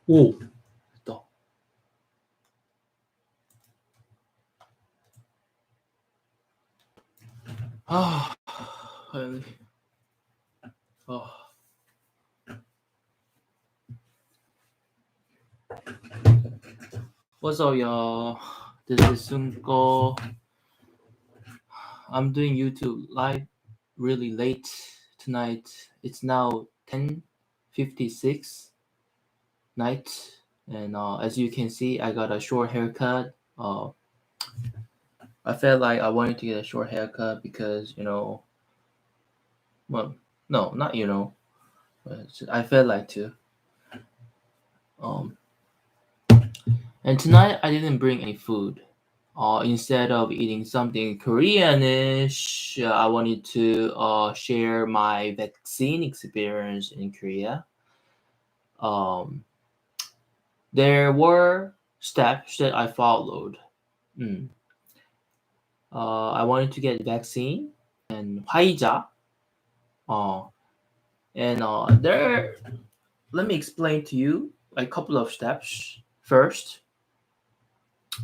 오, 됐다. 아, finally. Oh. What's up, y'all? This is Sunko. I'm doing YouTube live really late tonight. It's now 10:56 night, and as you can see, I got a short haircut. I felt like I wanted to get a short haircut because well, no, not but I felt like to. Um, and tonight I didn't bring any food. Instead of eating something Koreanish, I wanted to share my vaccine experience in Korea. Um, there were steps that I followed. Mm. I wanted to get vaccine and 화이자. Uh, and there, let me explain to you a couple of steps. First,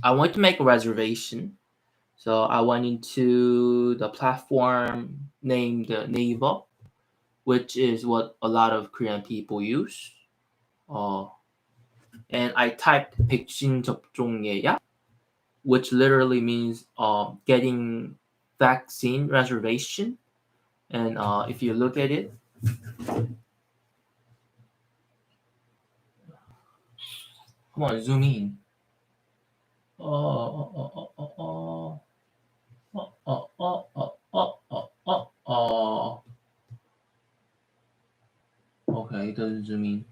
I want to make a reservation. So I went into the platform named Naver, which is what a lot of Korean people use. Uh, and I typed 백신 접종 예약, which literally means getting vaccine reservation. And if you look at it, come on, zoom in. Uh, uh, uh, uh, uh, uh, uh, uh, uh, uh, uh, uh. Okay, it doesn't zoom in.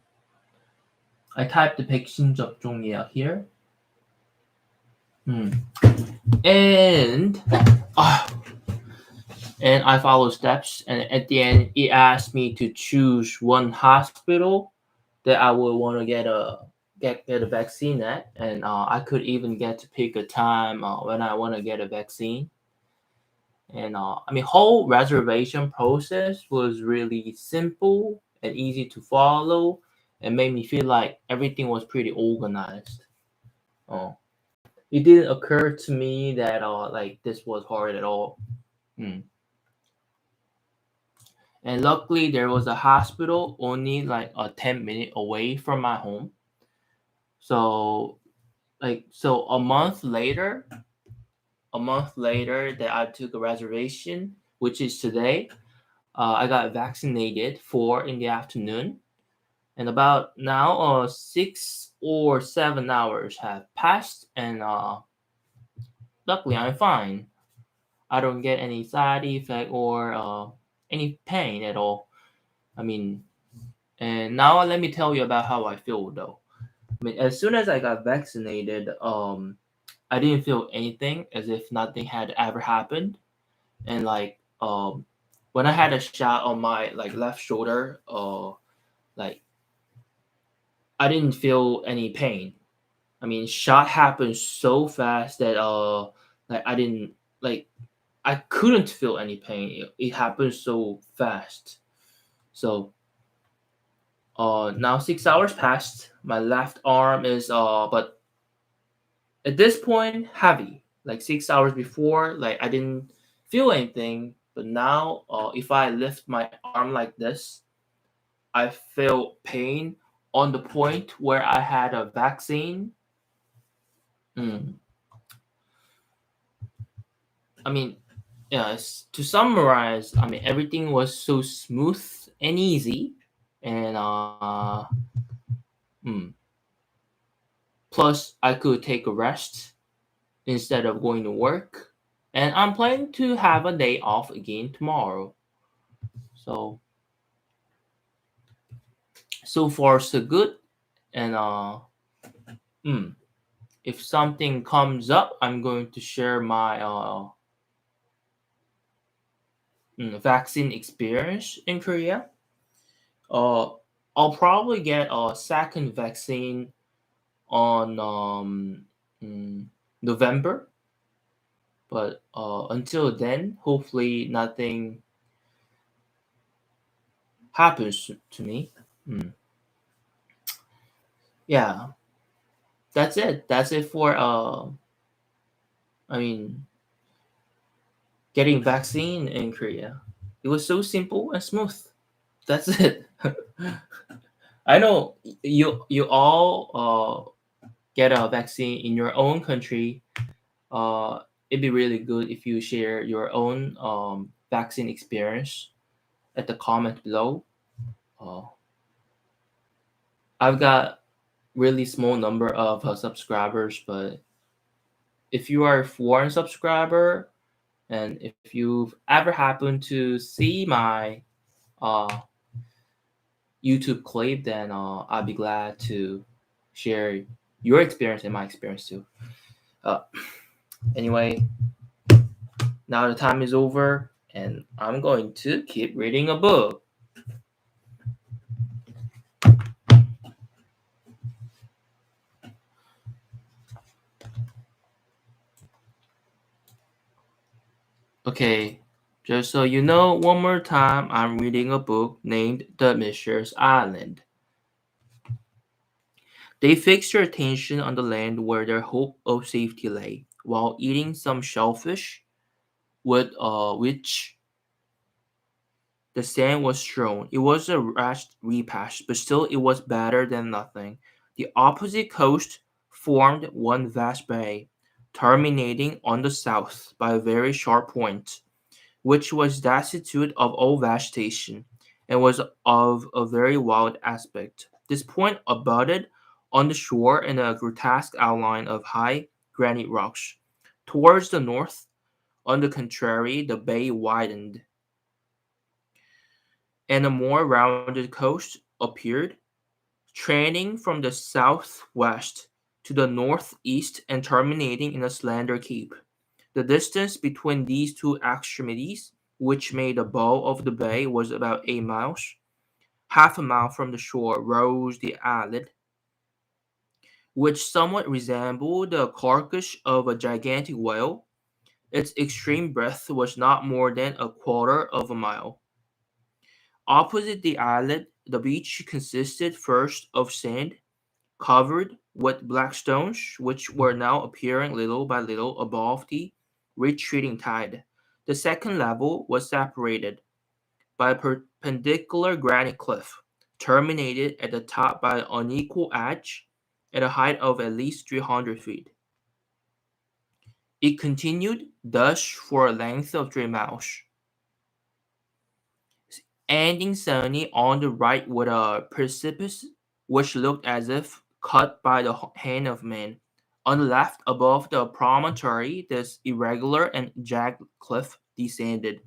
I typed the 백신 접종 예약 here. Hmm. And uh, and I follow steps. And at the end, it asked me to choose one hospital that I would want to get a vaccine at, and I could even get to pick a time when I want to get a vaccine. And I mean, whole reservation process was really simple and easy to follow, and made me feel like everything was pretty organized. Uh, it didn't occur to me that like this was hard at all. Hmm. And luckily, there was a hospital only like a 10-minute away from my home. So so a month later that I took a reservation, which is today, I got vaccinated 4 in the afternoon, and about now 6 or 7 hours have passed, and luckily I'm fine. I don't get any side effect or any pain at all. I mean, and now let me tell you about how I feel though. I mean, as soon as I got vaccinated, I didn't feel anything, as if nothing had ever happened. And like when I had a shot on my like left shoulder, like I didn't feel any pain. I mean, shot happened so fast that like I didn't like I couldn't feel any pain. It happened so fast. So now 6 hours passed. My left arm is but at this point heavy. Like 6 hours before, like I didn't feel anything, but now if I lift my arm like this, I feel pain on the point where I had a vaccine. Mm. I mean, yes. To summarize, I mean everything was so smooth and easy, and mm. plus I could take a rest instead of going to work, and I'm planning to have a day off again tomorrow. So so far so good, and mm, if something comes up, I'm going to share my vaccine experience in Korea. Uh, I'll probably get a second vaccine on mm, November, but until then, hopefully nothing happens to me. Mm. yeah, that's it. That's it for I mean, getting vaccine in Korea. It was so simple and smooth. That's it. I know you all get a vaccine in your own country. It'd be really good if you share your own vaccine experience at the comment below. Uh, I've got really small number of subscribers, but if you are a foreign subscriber and if you've ever happened to see my uh, YouTube clip, then I'll be glad to share your experience and my experience too. Uh, anyway, now the time is over, and I'm going to keep reading a book. Okay, just so you know, one more time, I'm reading a book named The Mischer's Island. They fixed their attention on the land where their hope of safety lay, while eating some shellfish with which the sand was strewn. It was a wretched repast, but still it was better than nothing. The opposite coast formed one vast bay, terminating on the south by a very sharp point, which was destitute of all vegetation, and was of a very wild aspect. This point abutted on the shore in a grotesque outline of high granite rocks. Towards the north, on the contrary, the bay widened, and a more rounded coast appeared, trending from the southwest to the northeast and terminating in a slender cape. The distance between these two extremities, which made the bow of the bay, was about 8 miles. Half a mile from the shore rose the islet, which somewhat resembled the carcass of a gigantic whale. Its extreme breadth was not more than a quarter of a mile. Opposite the islet, the beach consisted first of sand, covered with black stones, which were now appearing little by little above the retreating tide. The second level was separated by a perpendicular granite cliff, terminated at the top by an unequal edge at a height of at least 300 feet. It continued thus for a length of 3 miles, ending suddenly on the right with a precipice which looked as if cut by the hand of man. On the left, above the promontory, this irregular and jagged cliff descended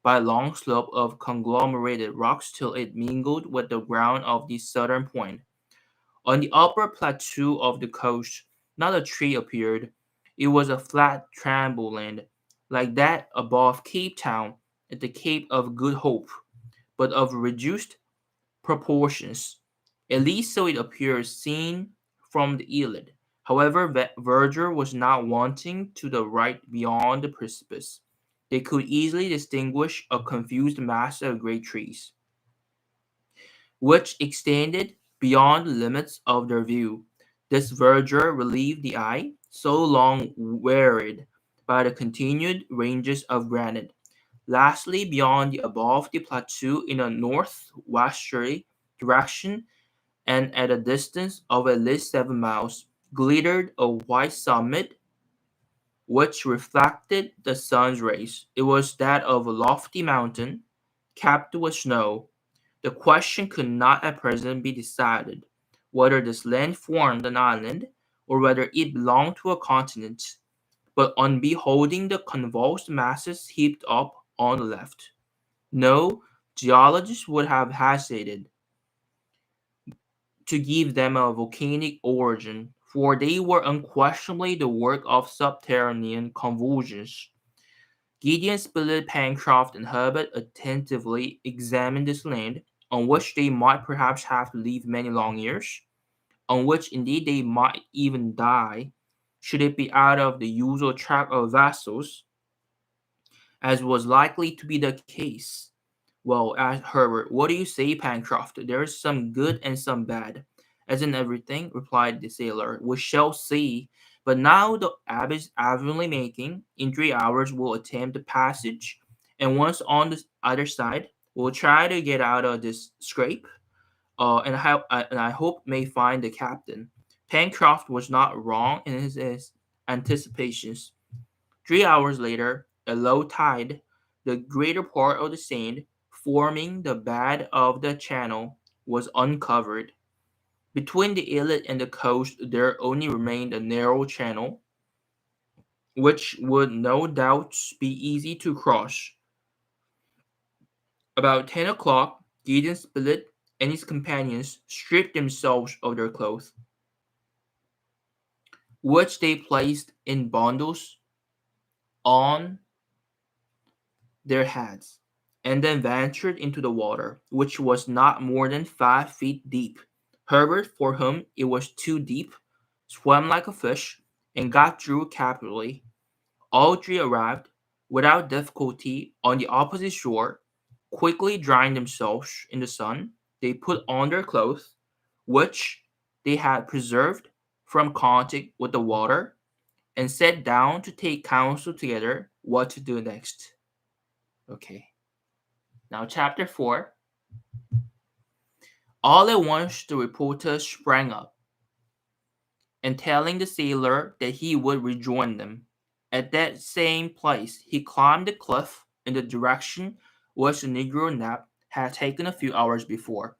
by a long slope of conglomerated rocks till it mingled with the ground of the southern point. On the upper plateau of the coast, not a tree appeared. It was a flat tableland, like that above Cape Town at the Cape of Good Hope, but of reduced proportions. At least so it appears seen from the islet. However, verdure was not wanting to the right beyond the precipice. They could easily distinguish a confused mass of great trees, which extended beyond the limits of their view. This verdure relieved the eye, so long wearied by the continued ranges of granite. Lastly, beyond the above the plateau in a northwesterly direction and at a distance of at least 7 miles, glittered a white summit which reflected the sun's rays. It was that of a lofty mountain capped with snow. The question could not at present be decided whether this land formed an island or whether it belonged to a continent. But on beholding the convulsed masses heaped up on the left, no geologist would have hesitated to give them a volcanic origin, for they were unquestionably the work of subterranean convulsions. Gideon Spilett, Pencroft, and Herbert attentively examined this land, on which they might perhaps have to live many long years, on which indeed they might even die, should it be out of the usual track of vessels, as was likely to be the case. Well, asked Herbert, what do you say, Pencroft? There is some good and some bad. "As in everything," replied the sailor. "We shall see. But now the ebb is evidently making. In 3 hours we'll attempt the passage, and once on the other side, we'll try to get out of this scrape. And I hope may find the captain." Pencroft was not wrong in his anticipations. 3 hours later, at low tide, the greater part of the sand forming the bed of the channel was uncovered. Between the islet and the coast there only remained a narrow channel, which would no doubt be easy to cross. About 10 o'clock, Gideon Spilett and his companions stripped themselves of their clothes, which they placed in bundles on their heads, and then ventured into the water, which was not more than 5 feet deep. Herbert, for whom it was too deep, swam like a fish, and got through capitally. All three arrived, without difficulty, on the opposite shore. Quickly drying themselves in the sun, they put on their clothes, which they had preserved from contact with the water, and sat down to take counsel together what to do next. Okay. Now, chapter 4. All at once the reporter sprang up, and telling the sailor that he would rejoin them at that same place, he climbed the cliff in the direction which the negro Nap had taken a few hours before.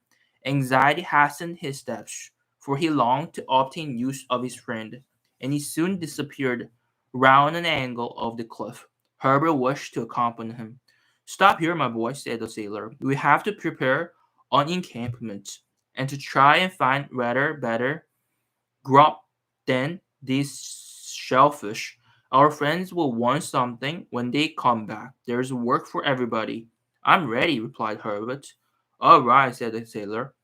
Anxiety hastened his steps, for he longed to obtain news of his friend, and he soon disappeared round an angle of the cliff. Herbert wished to accompany him. "Stop here, my boy," said the sailor. "We have to prepare an encampment, and to try and find rather better grub than these shellfish. Our friends will want something when they come back. There's work for everybody." "I'm ready," replied Herbert. "All right," said the sailor.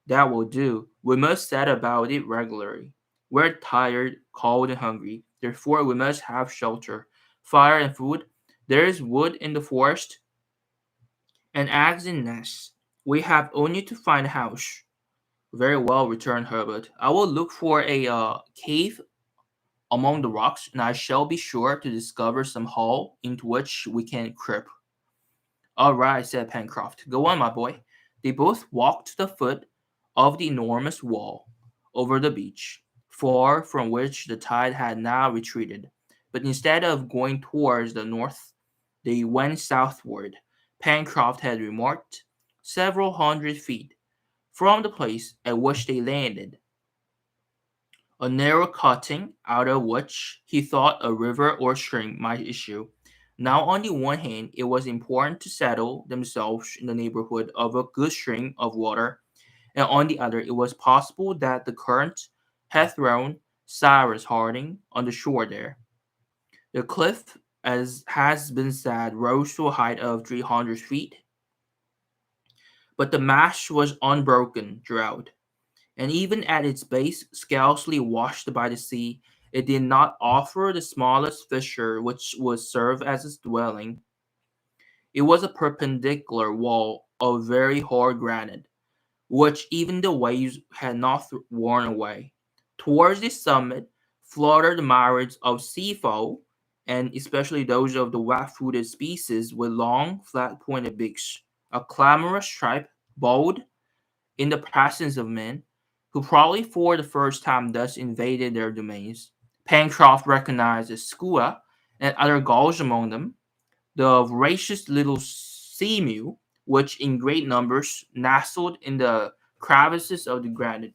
"That will do. We must set about it regularly. We're tired, cold, and hungry. Therefore, we must have shelter, fire, and food. There's wood in the forest, and eggs in nests. We have only to find a house." "Very well," returned Herbert. "I will look for a cave among the rocks, and I shall be sure to discover some hole into which we can creep." "All right," said Pencroft. "Go on, my boy." They both walked to the foot of the enormous wall over the beach, far from which the tide had now retreated. But instead of going towards the north, they went southward. Pencroft had remarked, several hundred feet from the place at which they landed, a narrow cutting out of which he thought a river or stream might issue. Now, on the one hand, it was important to settle themselves in the neighborhood of a good stream of water, and on the other, it was possible that the current had thrown Cyrus Harding on the shore there. The cliff, as has been said, rose to a height of 300 feet, but the mass was unbroken throughout, and even at its base, scarcely washed by the sea, it did not offer the smallest fissure which would serve as its dwelling. It was a perpendicular wall of very hard granite, which even the waves had not worn away. Towards the summit fluttered the myriads of sea fowl, and especially those of the web-footed species with long, flat-pointed beaks, a clamorous tribe, bold in the presence of men, who probably for the first time thus invaded their domains. Pencroft recognized the skua and other gulls among them, the voracious little seamew, which in great numbers nestled in the crevices of the granite.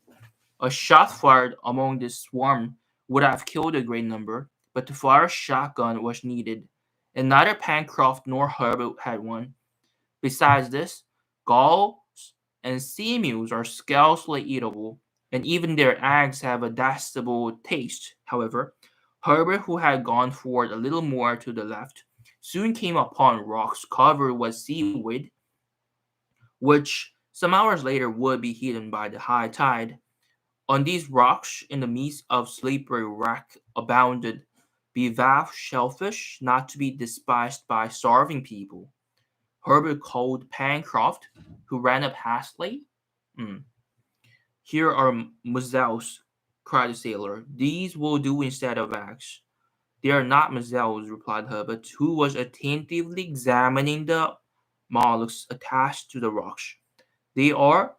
A shot fired among this swarm would have killed a great number, but to fire a shotgun was needed, and neither Pencroft nor Herbert had one. Besides this, gulls and seamews are scarcely eatable, and even their eggs have a detestable taste. However, Herbert, who had gone forward a little more to the left, soon came upon rocks covered with seaweed, which some hours later would be hidden by the high tide. On these rocks, in the midst of slippery wreck, abounded bivalve shellfish, not to be despised by starving people. Herbert called Pencroft, who ran up hastily. Hmm. Here are mazels, cried the sailor. These will do instead of axe. They are not mazels, replied Herbert, who was attentively examining the mollusks attached to the rocks. They are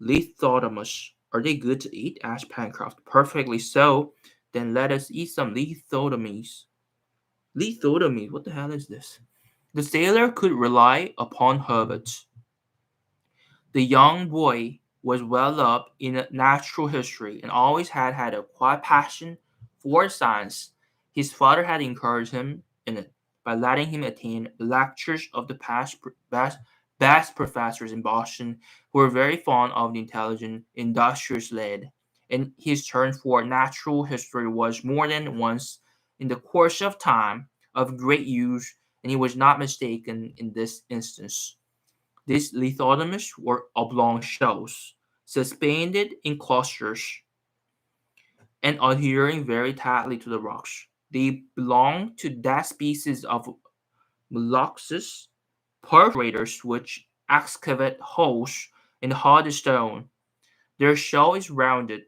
lithodomus. Are they good to eat? Asked Pencroft. Perfectly so. Then let us eat some lithodomes. Lithodomes? What the hell is this? The sailor could rely upon Herbert. The young boy was well up in natural history and always had a quiet passion for science. His father had encouraged him in it by letting him attend lectures of the best professors in Boston who were very fond of the intelligent, industrious lad. And his turn for natural history was more than once in the course of time of great use, and he was not mistaken in this instance. These lithodomes were oblong shells, suspended in clusters and adhering very tightly to the rocks. They belong to that species of molluscs, perforators, which excavate holes in the hard stone. Their shell is rounded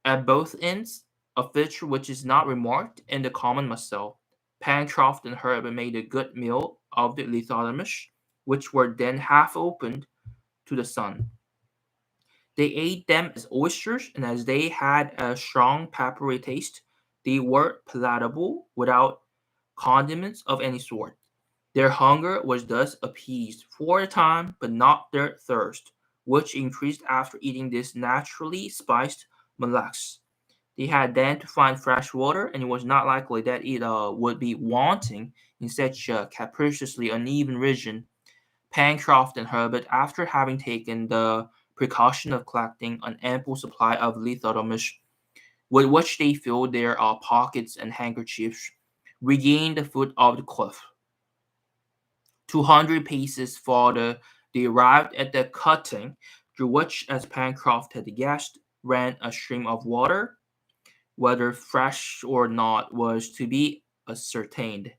at both ends, a feature which is not remarked in the common mussel. Pencroft and Herbert made a good meal of the lithodomes, which were then half opened to the sun. They ate them as oysters, and as they had a strong peppery taste, they were palatable without condiments of any sort. Their hunger was thus appeased for a time, but not their thirst, which increased after eating this naturally spiced mollusks. They had then to find fresh water, and it was not likely that it would be wanting in such a capriciously uneven region. Pencroft and Herbert, after having taken the precaution of collecting an ample supply of lithodomus, with which they filled their pockets and handkerchiefs, regained the foot of the cliff. 200 paces farther, they arrived at the cutting, through which, as Pencroft had guessed, ran a stream of water. Whether fresh or not was to be ascertained.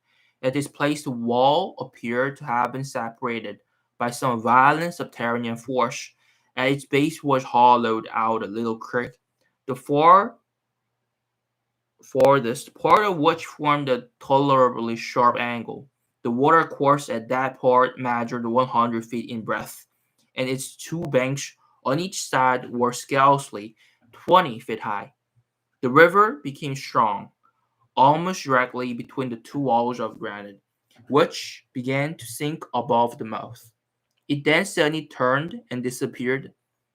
At this place the wall appeared to have been separated by some violent subterranean force. At its base was hollowed out a little creek, the farthest part of which formed a tolerably sharp angle. The water course at that part measured 100 feet in breadth, and its two banks on each side were scarcely 20 feet high. The river became strong, almost directly between the two walls of granite, which began to sink above the mouth. It then suddenly turned and disappeared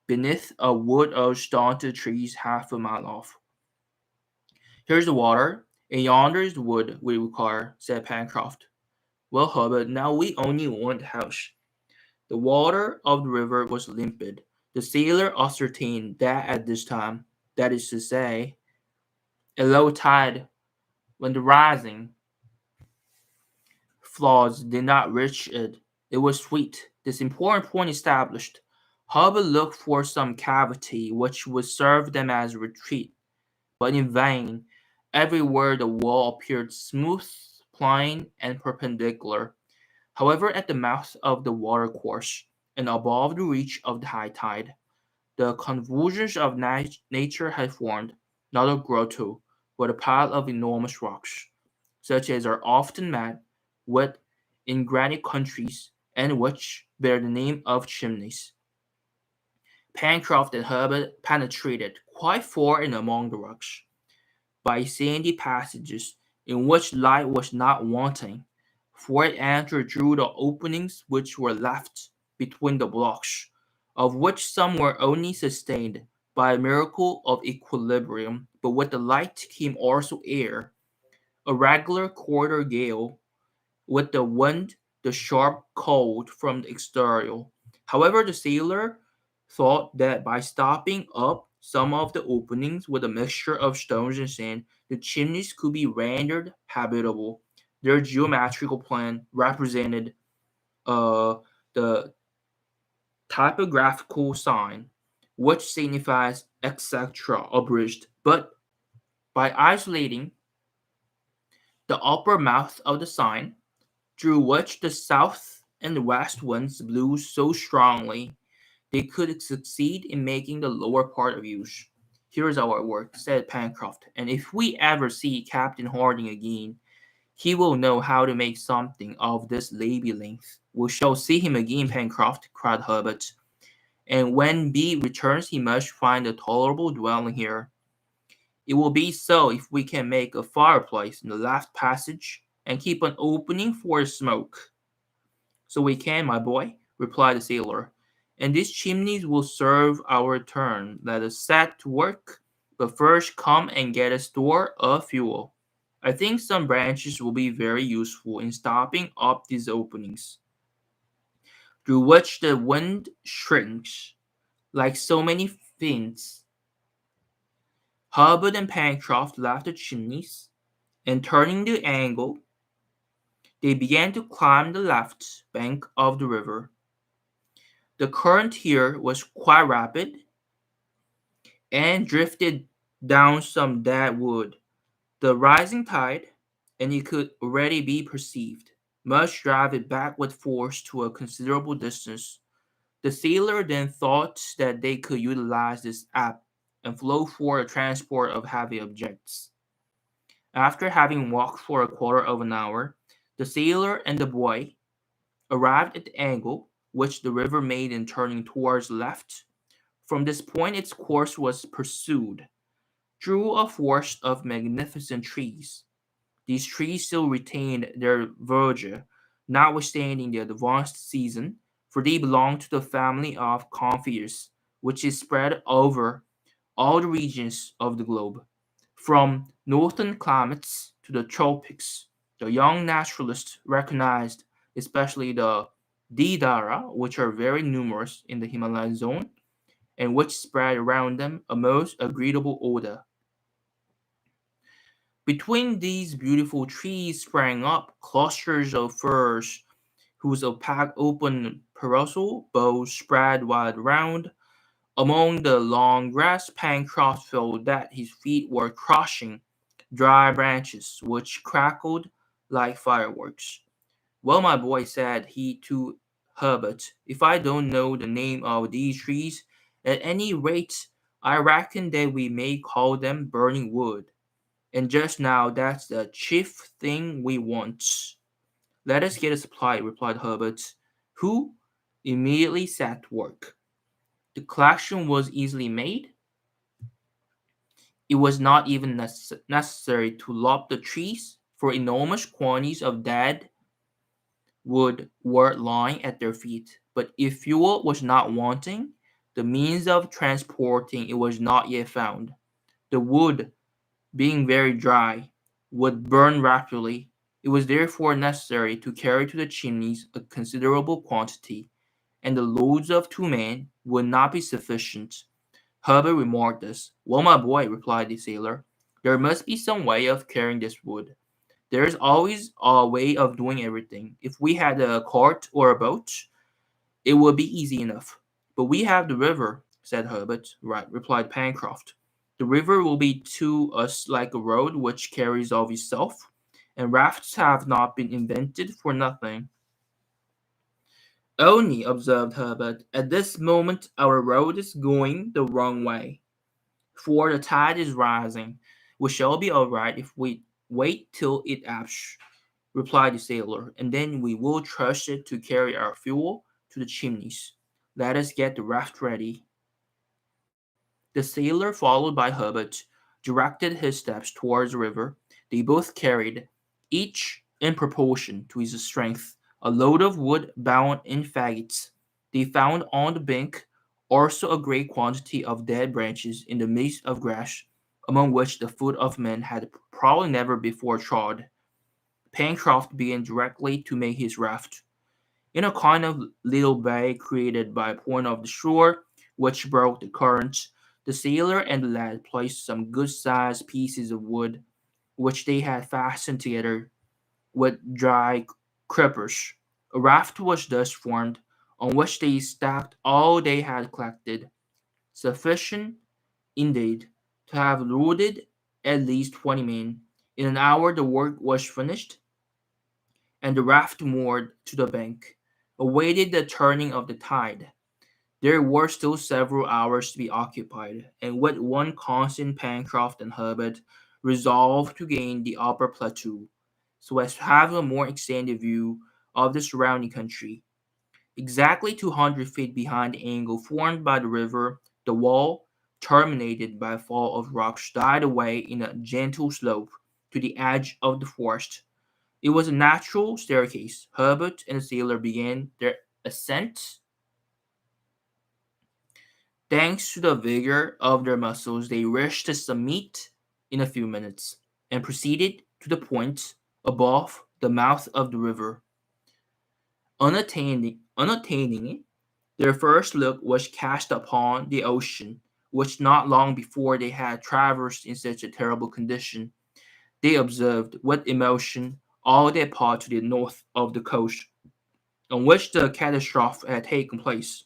beneath a wood of stunted trees half a mile off. Here's the water, and yonder is the wood we require, said Pencroft. Well, Herbert, now we only want the house. The water of the river was limpid. The sailor ascertained that at this time, that is to say, a low tide, when the rising floods did not reach it, it was sweet. This important point established, Herbert looked for some cavity which would serve them as a retreat, but in vain. Everywhere the wall appeared smooth, plain, and perpendicular. However, at the mouth of the watercourse, and above the reach of the high tide, the convulsions of nature had formed, not a grotto, but a pile of enormous rocks, such as are often met with in granite countries, and which bear the name of chimneys. Pencroft and Herbert penetrated quite far in among the rocks, by sandy passages in which light was not wanting, for it entered through the openings which were left between the blocks, of which some were only sustained by a miracle of equilibrium, but with the light came also air, a regular quarter gale, with the wind the sharp cold from the exterior. However, the sailor thought that by stopping up some of the openings with a mixture of stones and sand, the chimneys could be rendered habitable. Their geometrical plan represented uh, the typographical sign, which signifies etc. abridged, but by isolating the upper mouth of the sign, through which the south and west winds blew so strongly, they could succeed in making the lower part of use. Here's our work, said Pencroft, and if we ever see Captain Harding again, he will know how to make something of this labyrinth. We shall see him again, Pencroft, cried Herbert, and when B returns he must find a tolerable dwelling here. It will be so if we can make a fireplace in the left passage and keep an opening for smoke. So we can, my boy, replied the sailor, and these chimneys will serve our turn. Let us set to work, but first come and get a store of fuel. I think some branches will be very useful in stopping up these openings, through which the wind shrinks, like so many fins. Hubbard and Pencroft left the chimneys, and turning the angle, they began to climb the left bank of the river. The current here was quite rapid, and drifted down some dead wood. The rising tide, and it could already be perceived, must drive it back with force to a considerable distance. The sailor then thought that they could utilize this ebb and flow for the transport of heavy objects. After having walked for a quarter of an hour, the sailor and the boy arrived at the angle which the river made in turning towards the left. From this point its course was pursued through a forest of magnificent trees. These trees still retained their verdure, notwithstanding the advanced season, for they belong to the family of conifers, which is spread over all the regions of the globe, from northern climates to the tropics. The young naturalists recognized especially the deodara, which are very numerous in the Himalayan zone, and which spread around them a most agreeable odor. Between these beautiful trees sprang up clusters of firs, whose opaque open parasol boughs spread wide round. Among the long grass, Pencroft felt that his feet were crushing dry branches, which crackled like fireworks. Well, my boy, said he to Herbert, if I don't know the name of these trees, at any rate, I reckon that we may call them burning wood. And just now that's the chief thing we want. Let us get a supply, replied Herbert, who immediately set to work. The collection was easily made. It was not even necessary to lop the trees, for enormous quantities of dead wood were lying at their feet. But if fuel was not wanting, the means of transporting it was not yet found. The wood, being very dry, would burn rapidly. It was therefore necessary to carry to the chimneys a considerable quantity, and the loads of 2 men would not be sufficient. Herbert remarked this. Well, my boy, replied the sailor, there must be some way of carrying this wood. There is always a way of doing everything. If we had a cart or a boat, it would be easy enough. But we have the river, said Herbert. Right, replied Pencroft. The river will be to us like a road which carries of itself, and rafts have not been invented for nothing. Only, observed Herbert, at this moment our road is going the wrong way, for the tide is rising. We shall be all right if we wait till it ebbs, replied the sailor, and then we will trust it to carry our fuel to the chimneys. Let us get the raft ready. The sailor, followed by Herbert, directed his steps towards the river. They both carried, each in proportion to his strength, a load of wood bound in faggots. They found on the bank also a great quantity of dead branches in the midst of grass, among which the foot of man had probably never before trod. Pencroft began directly to make his raft. In a kind of little bay created by a point of the shore, which broke the current, the sailor and the lad placed some good-sized pieces of wood, which they had fastened together with dry creepers. A raft was thus formed, on which they stacked all they had collected, sufficient, indeed, to have loaded at least 20 men. In an hour the work was finished, and the raft moored to the bank, awaited the turning of the tide. There were still several hours to be occupied, and with one constant Pencroft and Herbert resolved to gain the upper plateau, so as to have a more extended view of the surrounding country. Exactly 200 feet behind the angle formed by the river, the wall, terminated by a fall of rocks, died away in a gentle slope to the edge of the forest. It was a natural staircase. Herbert and the sailor began their ascent. Thanks to the vigor of their muscles, they reached the summit in a few minutes and proceeded to the point above the mouth of the river. Unattaining it, their first look was cast upon the ocean, which not long before they had traversed in such a terrible condition. They observed with emotion all that part to the north of the coast on which the catastrophe had taken place.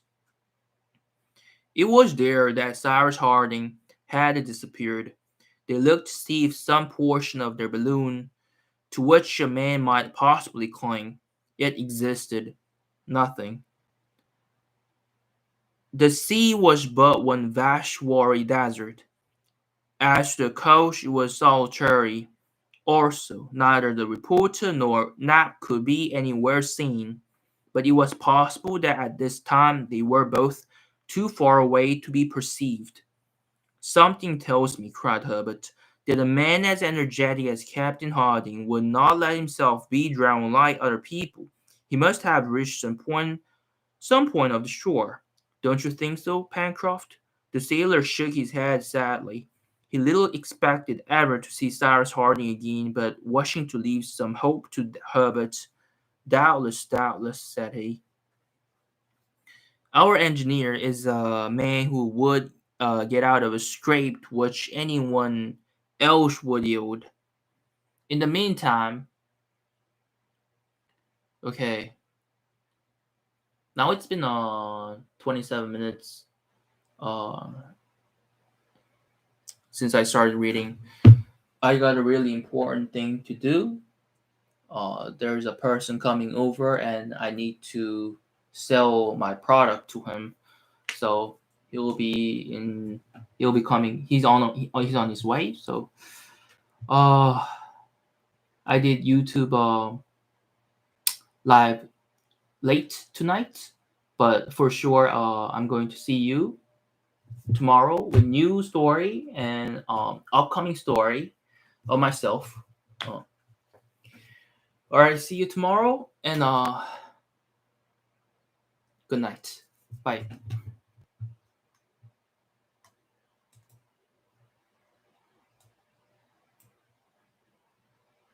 It was there that Cyrus Harding had disappeared. They looked to see if some portion of their balloon, to which a man might possibly cling, yet existed. Nothing. The sea was but one vast watery desert. As to the coast, it was solitary. Also, neither the reporter nor Nap could be anywhere seen, but it was possible that at this time they were both too far away to be perceived. Something tells me, cried Herbert, that a man as energetic as Captain Harding would not let himself be drowned like other people. He must have reached some point of the shore. Don't you think so, Pencroft? The sailor shook his head sadly. He little expected ever to see Cyrus Harding again, but wishing to leave some hope to Herbert, doubtless, doubtless, said he. Our engineer is a man who would get out of a scrape which anyone else would yield. In the meantime, okay, now it's been 27 minutes uh, since I started reading. I got a really important thing to do. There's a person coming over, and I need to sell my product to him. So he'll be in. He'll be coming. He's on his way. So, uh, I did YouTube live late tonight, but for sure, I'm going to see you tomorrow with new story and upcoming story of myself. Uh, all right, see you tomorrow, and good night. Bye.